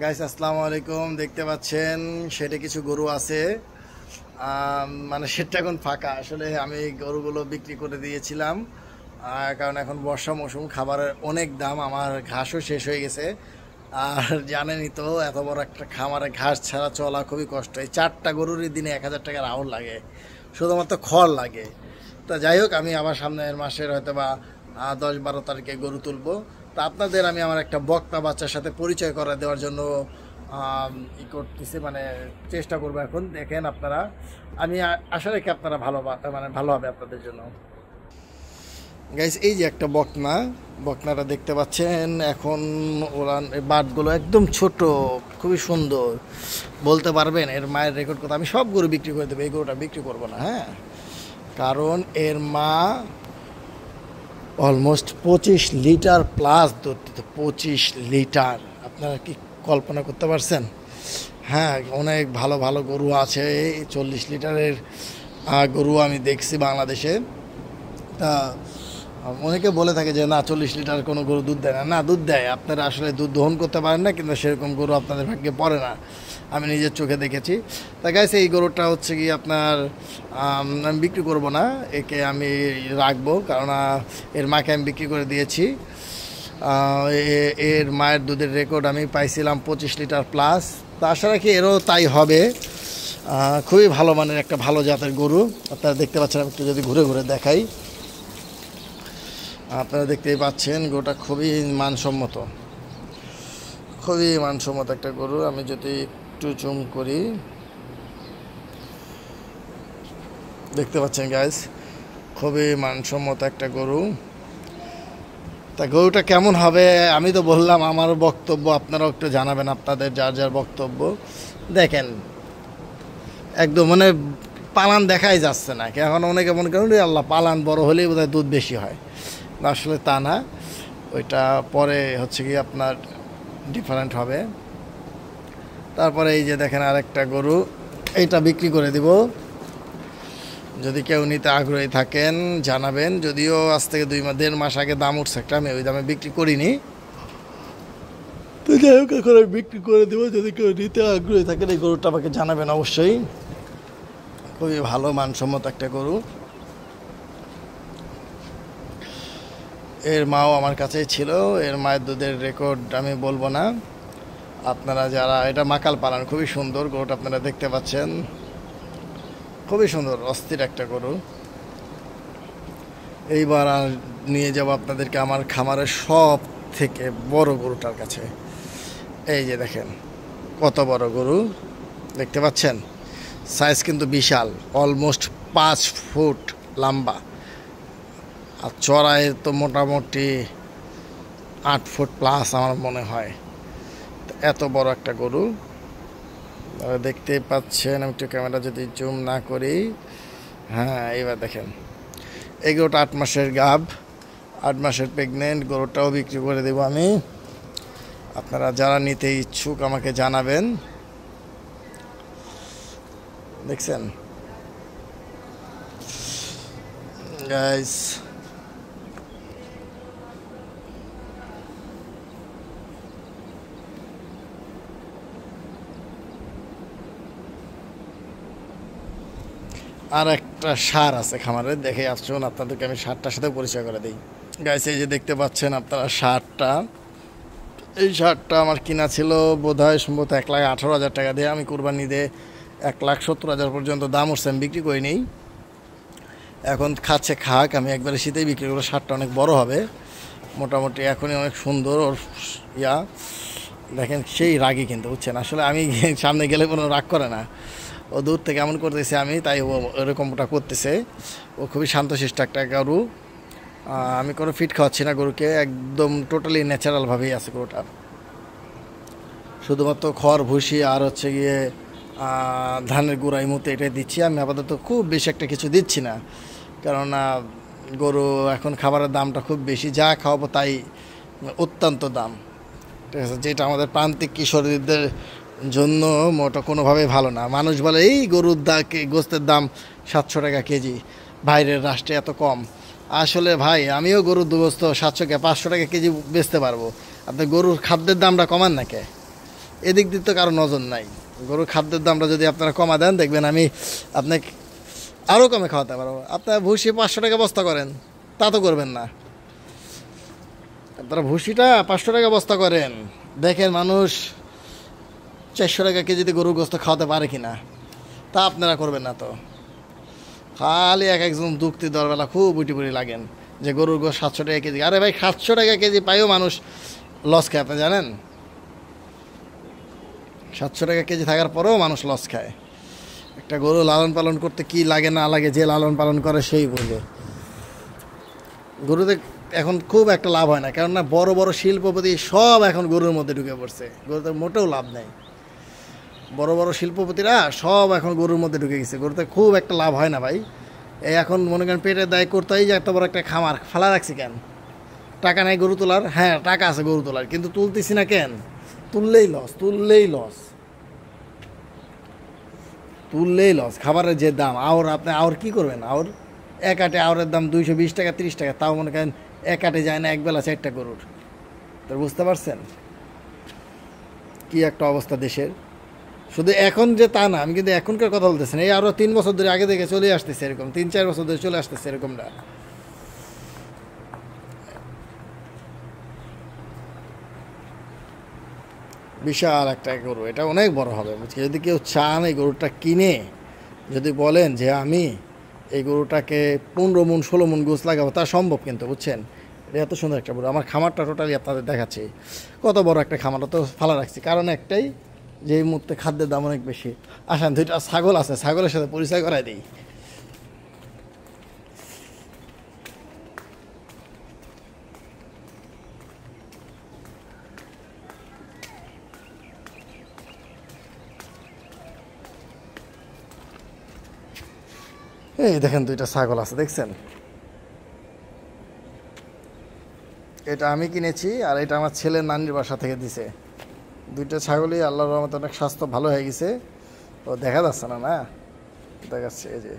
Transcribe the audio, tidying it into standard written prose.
Guys আসসালামু আলাইকুম। দেখতে পাচ্ছেন সেটা কিছু গরু আছে, মানে সেটা এখন ফাঁকা। আসলে আমি গরুগুলো বিক্রি করে দিয়েছিলাম, কারণ এখন বর্ষা মৌসুম, খাবারের অনেক দাম, আমার ঘাসও শেষ হয়ে গেছে। আর জানেনই তো এত বড় একটা খামারে ঘাস ছাড়া চলা খুবই কষ্ট। এই 4টা গরুরই দিনে 1000 টাকার আউল লাগে, শুধুমাত্র খড় লাগে। তা যাই হোক, আমি আবার সামনের মাসের হয়তো বা 10-12 তারিখে গরু তুলবো। তা আপনাদের আমি আমার একটা বক্তা বাচ্চার সাথে পরিচয় করে দেওয়ার জন্য ই করতেছি, মানে চেষ্টা করবো। এখন দেখেন আপনারা, আমি আশা রাখি আপনারা মানে ভালো হবে আপনাদের জন্য। গাইস, এই যে একটা বকনা, বকনাটা দেখতে পাচ্ছেন। এখন ওরা বাটগুলো একদম ছোট, খুবই সুন্দর। বলতে পারবেন এর মায়ের রেকর্ড কথা? আমি সব গরু বিক্রি করে দেবো, এই গরুটা বিক্রি করবো না, হ্যাঁ। কারণ এর মা অলমোস্ট 25 লিটার প্লাস দুধ দিত। 25 লিটার, আপনারা কি কল্পনা করতে পারছেন? হ্যাঁ, অনেক ভালো ভালো গরু আছে। 40 লিটারের গরু আমি দেখছি বাংলাদেশে। তা অনেকে বলে থাকে যে না, 40 লিটার কোনো গরু দুধ দেয় না। না, দুধ দেয়, আপনারা আসলে দুধ দহন করতে পারেন না, কিন্তু সেরকম গরু আপনাদের ভাগ্যে পড়ে না, আমি নিজের চোখে দেখেছি। তা গাইছে, এই গরুটা হচ্ছে কি আপনার, আমি বিক্রি করব না, একে আমি রাখবো, কারণ এর মাকে আমি বিক্রি করে দিয়েছি। এর মায়ের দুধের রেকর্ড আমি পাইছিলাম 25 লিটার প্লাস। তা আশা রাখি এরও তাই হবে। খুবই ভালো মানের একটা ভালো জাতের গরু, আপনারা দেখতে পাচ্ছেন। আমি একটু যদি ঘুরে ঘুরে দেখাই, আপনারা দেখতেই পাচ্ছেন গরুটা খুবই মানসম্মত, খুবই মানসম্মত একটা গরু। আমি যদি একটু জুম করি, দেখতে পাচ্ছেন গাইস, খুবই মানসম্মত একটা গরু। তা গরুটা কেমন হবে আমি তো বললাম আমার বক্তব্য, আপনারাও একটু জানাবেন আপনাদের যার যার বক্তব্য। দেখেন, একদম মানে পালান দেখাই যাচ্ছে না। এখন অনেকে মনে করেন আল্লাহ, পালান বড় হলেই বোধহয় দুধ বেশি হয়। আসলে তা না, ওইটা পরে হচ্ছে কি আপনার ডিফারেন্ট হবে। তারপরে এই যে দেখেন আরেকটা গরু, এইটা বিক্রি করে দিব। যদি কেউ নিতে আগ্রহী থাকেন জানাবেন। যদিও আজ থেকে 2-1.5 মাস আগে দাম উঠছে একটা, আমি ওই দামে বিক্রি করিনি। তো যাই হোক, এখন আমি বিক্রি করে দেবো। যদি কেউ নিতে আগ্রহী থাকেন এই গরুটা আমাকে জানাবেন অবশ্যই। খুবই ভালো মানসম্মত একটা গরু। এর মাও আমার কাছেই ছিল। এর মায়ের দুধের রেকর্ড আমি বলবো না, আপনারা যারা, এটা মাকাল পালান, খুবই সুন্দর গরুটা, আপনারা দেখতে পাচ্ছেন, খুবই সুন্দর অস্থির একটা গরু। এইবার আর নিয়ে যাব আপনাদেরকে আমার খামারের সব থেকে বড় গরুটার কাছে। এই যে দেখেন কত বড় গরু, দেখতে পাচ্ছেন, সাইজ কিন্তু বিশাল, অলমোস্ট 5 ফুট লম্বা, আর চড়াই তো মোটামুটি 8 ফুট প্লাস আমার মনে হয়। এত বড় একটা গরু দেখতে পাচ্ছেন। আমি একটু ক্যামেরা যদি জুম না করি, হ্যাঁ এবার দেখেন, এই গরুটা 8 মাসের গাভ, 8 মাসের প্রেগনেন্ট। গরুটাও বিক্রি করে দেবো আমি। আপনারা যারা নিতে ইচ্ছুক আমাকে জানাবেন। দেখছেন গাইস, আর একটা সার আছে খামারে, দেখে আসুন, আপনাদেরকে আমি সারটার সাথে পরিচয় করে দিই। গাইস, এই যে দেখতে পাচ্ছেন আপনারা সারটা, এই সারটা আমার কিনা ছিল বোধহয় সম্ভবত 1,18,000 টাকা দিয়ে। আমি কুরবানি দিয়ে 1,70,000 পর্যন্ত দাম উঠছে, আমি বিক্রি করি নেই। এখন খাচ্ছে খাক, আমি একবারে শীতেই বিক্রি করবো। সারটা অনেক বড় হবে মোটামুটি, এখনই অনেক সুন্দর ওর ইয়া। দেখেন সেই রাগী কিন্তু, বুঝছেন, আসলে আমি সামনে গেলে কোনো রাগ করে না। ও দূর থেকে এমন করতেছে, আমি তাই ও এরকমটা করতেছে। ও খুবই শান্তশিষ্ট একটা গরু। আমি কোনো ফিট খাওয়াচ্ছি না গরুকে, একদম টোটালি ন্যাচারালভাবেই আছে গরুটা। শুধুমাত্র খড় ভুসি আর হচ্ছে গিয়ে ধানের গুঁড়া এই মুহূর্তে এটাই দিচ্ছি। আমি আপাতত খুব বেশি একটা কিছু দিচ্ছি না, কেননা গরু এখন খাবারের দামটা খুব বেশি, যা খাওয়াবো তাই অত্যন্ত দাম। ঠিক আছে, যেটা আমাদের প্রান্তিক কিশোরীদের জন্য মোটা কোনোভাবেই ভালো না। মানুষ বলে এই গরুর গোস্তের দাম 700 টাকা কেজি, বাইরের রাষ্ট্রে এত কম। আসলে ভাই, আমিও গরুর গোস্ত 700 500 টাকা কেজি বেচতে পারবো, আপনি গরুর খাদ্যের দামটা কমান না কে? এদিক দিয়ে তো কারো নজর নাই। গরুর খাদ্যের দামটা যদি আপনারা কমা দেন, দেখবেন আমি আপনাকে আরও কমে খাওয়াতে পারবো। আপনারা ভুসি 500 টাকা বস্তা করেন, তা তো করবেন না। আপনারা ভুসিটা 500 টাকা বস্তা করেন, দেখেন মানুষ 400 টাকা কেজিতে গরুর গোস্ত খাওয়াতে পারে কি না, তা আপনারা করবেন না। তো খালি একজন দুঃখী দরবেলা খুব উটি লাগেন যে গরুর গোস্ত 700 টাকা কেজি। আরে ভাই 700 টাকা কেজি পাইও মানুষ লস খায়, আপনি জানেন? 700 টাকা কেজি থাকার পরেও মানুষ লস খায়। একটা গরু লালন পালন করতে কি লাগে না লাগে, যে লালন পালন করে সেই বোঝে। গরুতে এখন খুব একটা লাভ হয় না, কেননা বড় বড় শিল্পপতি সব এখন গরুর মধ্যে ঢুকে পড়ছে। গরুতে মোটেও লাভ নেই। বড় বড় শিল্পপতিরা সব এখন গরুর মধ্যে ঢুকে গেছে। গরুতে খুব একটা লাভ হয় না ভাই। এই এখন মনে করেন পেটের দায় করতেই যে এত বড় একটা খামার ফালা রাখছি কেন? টাকা নাই গরু তোলার? হ্যাঁ টাকা আছে গরু তোলার, কিন্তু তুলতেছি না কেন? তুললেই লস, তুললেই লস, তুললেই লস। খাবারের যে দাম, আওর আপনি আওর কী করবেন? আওর এক আটে আওরের দাম 220 টাকা 30 টাকা, তাও মনে করেন এক আটে যায় না একবেলা 4টা গরুর। তো বুঝতে পারছেন কি একটা অবস্থা দেশের? শুধু এখন যে তা না, আমি কিন্তু এখনকার কথা বলতেছি না, এই আরও 3 বছর ধরে আগে থেকে চলে আসতেছে এরকম, 3-4 বছর ধরে চলে আসতেছে এরকমটা। বিশাল একটা গরু, এটা অনেক বড় হবে বুঝছি। যদি কেউ চান এই গরুটা কিনে, যদি বলেন যে আমি এই গরুটাকে 15 মণ 16 মণ গোছ লাগাবো, তা সম্ভব কিন্তু, বুঝছেন? এটা এত সুন্দর একটা গরু। আমার খামারটা টোটালি আপনাদের দেখাচ্ছি কত বড় একটা খামার, তো ফালা রাখছি কারণ একটাই, যে এই মুহূর্তে খাদ্যের দাম অনেক বেশি। আসেন 2টা ছাগল আছে, ছাগলের সাথে পরিচয় করাই দিই। এই দেখেন 2টা ছাগল আছে, দেখছেন? এটা আমি কিনেছি, আর এটা আমার ছেলের নানির বাসা থেকে দিছে। 2টা ছাগলই আল্লাহর রহমতে অনেক স্বাস্থ্য ভালো হয়ে গেছে। ও দেখা যাচ্ছে না, না দেখাচ্ছে, এই যে